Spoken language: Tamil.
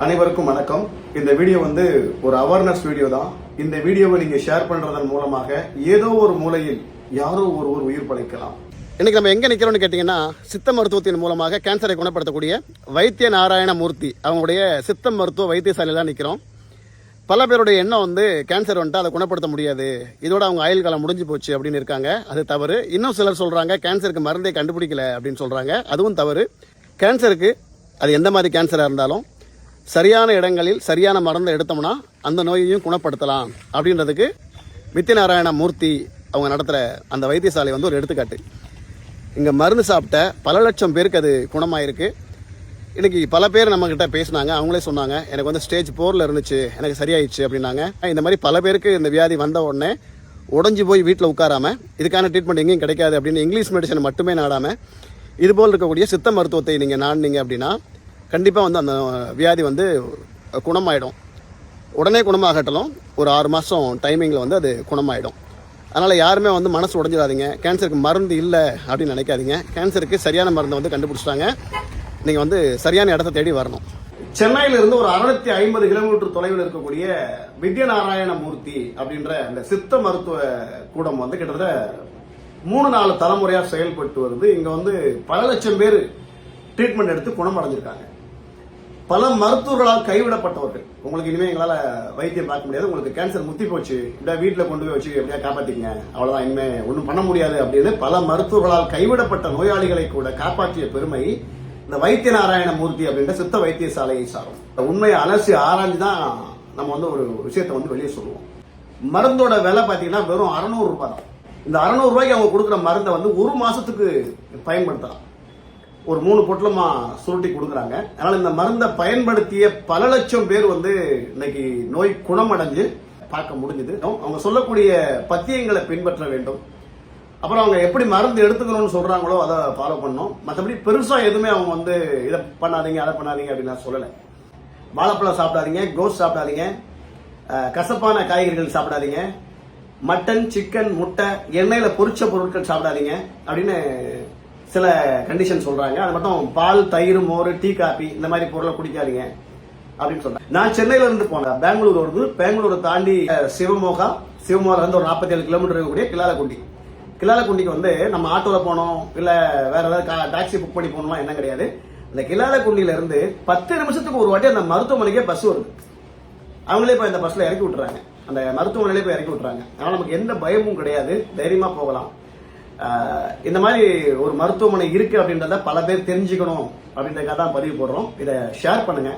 அனைவருக்கும் வணக்கம். இந்த வீடியோ ஒரு அவேர்னஸ் வீடியோ தான். இந்த வீடியோவை நீங்க ஷேர் பண்றதன் மூலமாக ஏதோ ஒரு மூலையில் யாரோ ஒருவர் உயிர் பழைக்கலாம். இன்னைக்கு நம்ம எங்க நிக்கிறோம்னு கேட்டீங்கன்னா, சித்த மருத்துவத்தின் மூலமாக கேன்சரை குணப்படுத்தக்கூடிய வைத்திய நாராயண மூர்த்தி அவங்களுடைய சித்த மருத்துவ வைத்தியசாலையில நிக்கிறோம். பல பேருடைய எண்ணம் கேன்சர் அதை குணப்படுத்த முடியாது, இதோட அவங்க ஆயுள் காலம் முடிஞ்சு போச்சு அப்படின்னு இருக்காங்க. அது தவறு. இன்னும் சிலர் சொல்றாங்க கேன்சருக்கு மருந்தே கண்டுபிடிக்கல அப்படின்னு சொல்றாங்க. அதுவும் தவறு. கேன்சருக்கு அது எந்த மாதிரி கேன்சரா இருந்தாலும் சரியான இடங்களில் சரியான மருந்தை எடுத்தோம்னா அந்த நோயையும் குணப்படுத்தலாம் அப்படின்றதுக்கு வைத்திய நாராயண மூர்த்தி அவங்க நடத்துகிற அந்த வைத்தியசாலை ஒரு எடுத்துக்காட்டு. இங்கே மருந்து சாப்பிட்ட பல லட்சம் பேருக்கு அது குணமாயிருக்கு. இன்னைக்கு பல பேர் நம்மக்கிட்ட பேசினாங்க. அவங்களே சொன்னாங்க, எனக்கு ஸ்டேஜ் 4ல் இருந்துச்சு, எனக்கு சரியாயிடுச்சு அப்படின்னாங்க. இந்த மாதிரி பல பேருக்கு இந்த வியாதி வந்த உடனே உடஞ்சி போய் வீட்டில் உட்காராம இதுக்கான ட்ரீட்மெண்ட் எங்கேயும் கிடைக்காது அப்படின்னு இங்கிலீஷ் மெடிசன் மட்டுமே நாடாமல் இதுபோல் இருக்கக்கூடிய சித்த மருத்துவத்தை நீங்கள் நாடினீங்க அப்படின்னா கண்டிப்பாக அந்த வியாதி குணமாயிடும். உடனே குணமாகட்டலும் ஒரு 6 மாதம் டைமிங்கில் அது குணமாயிடும். அதனால் யாருமே மனசு உடஞ்சிடாதீங்க. கேன்சருக்கு மருந்து இல்லை அப்படின்னு நினைக்காதீங்க. கேன்சருக்கு சரியான மருந்தை கண்டுபிடிச்சிட்டாங்க. நீங்கள் சரியான இடத்த தேடி வரணும். சென்னையிலிருந்து ஒரு 650 கிலோமீட்டர் தொலைவில் இருக்கக்கூடிய வைத்திய நாராயண மூர்த்தி அப்படின்ற அந்த சித்த மருத்துவ கூடம் கிட்டத்தட்ட 3-4 தலைமுறையாக செயல்பட்டு வருது. இங்கே பல லட்சம் பேர் ட்ரீட்மெண்ட் எடுத்து குணமடைஞ்சிருக்காங்க. பல மருத்துவர்களால் கைவிடப்பட்டவர்கள். உங்களுக்கு இனிமேல் எங்களால் வைத்தியம் பார்க்க முடியாது, உங்களுக்கு கேன்சர் முத்தி போச்சு, இப்படியா வீட்டில் கொண்டு போய் வச்சு எப்படியா காப்பாற்றிக்கங்க, அவ்வளோதான், இனிமேல் ஒன்றும் பண்ண முடியாது அப்படின்னு பல மருத்துவர்களால் கைவிடப்பட்ட நோயாளிகளை கூட காப்பாற்றிய பெருமை இந்த வைத்திய நாராயண மூர்த்தி அப்படின்ற சித்த வைத்தியசாலையை சாரும். உண்மையை அலசி ஆராய்ஞ்சு தான் நம்ம ஒரு விஷயத்தை வெளியே சொல்லுவோம். மருந்தோட விலை பார்த்தீங்கன்னா வெறும் 600 ரூபாய் தான். இந்த 600 ரூபாய்க்கு அவங்க கொடுக்குற மருந்தை 1 மாசத்துக்கு பயன்படுத்தலாம். ஒரு 3 பொட்டலமா சுருட்டி கொடுக்குறாங்க. அதனால இந்த மருந்தை பயன்படுத்திய பல லட்சம் பேர் இன்னைக்கு நோய் குணமடைஞ்சு பார்க்க முடிஞ்சது. அவங்க சொல்லக்கூடிய பத்தியங்களை பின்பற்ற வேண்டும். அப்புறம் அவங்க எப்படி மருந்து எடுத்துக்கணும்னு சொல்றாங்களோ அதை ஃபாலோ பண்ணணும். மற்றபடி பெருசா எதுவுமே அவங்க இதை பண்ணாதீங்க அதை பண்ணாதீங்க அப்படின்னு நான் சொல்லலை. வாழைப்பழம் சாப்பிடாதீங்க, கோஸ் சாப்பிடாதீங்க, கசப்பான காய்கறிகள் சாப்பிடாதீங்க, மட்டன், சிக்கன், முட்டை, எண்ணெயில பொரிச்ச பொருட்கள் சாப்பிடாதீங்க அப்படின்னு சில கண்டிஷன் சொல்றாங்க. அது மட்டும் பால், தயிர், மோர், டீ, காபி இந்த மாதிரி பொருளை குடிக்காதீங்க அப்படின்னு சொல்றேன். நான் சென்னையில இருந்து போனேன், பெங்களூர் வருது. பெங்களூரை தாண்டி சிவமோகா இருந்து ஒரு 47 கிலோமீட்டர் இருக்கக்கூடிய கிளாலக்குண்டிக்கு நம்ம ஆட்டோல போனோம், இல்ல வேற ஏதாவது டாக்ஸி புக் பண்ணி போகணுமா என்ன கிடையாது. இந்த கிளாலக்குண்டியில இருந்து 10 நிமிஷத்துக்கு ஒரு வாட்டி அந்த மருத்துவமனைக்கே பஸ் வருது. அவங்களே இப்ப இந்த பஸ்ல இறக்கி விட்டுறாங்க, அந்த மருத்துவமனையிலே போய் இறக்கி விட்டுறாங்க. அதனால நமக்கு எந்த பயமும் கிடையாது, தைரியமா போகலாம். இந்த மாதிரி ஒரு மருத்துவமனை இருக்கு அப்படின்றத பல பேர் தெரிஞ்சுக்கணும் அப்படின்றதுக்காக தான் பதிவு போடுறோம். இதை ஷேர் பண்ணுங்க.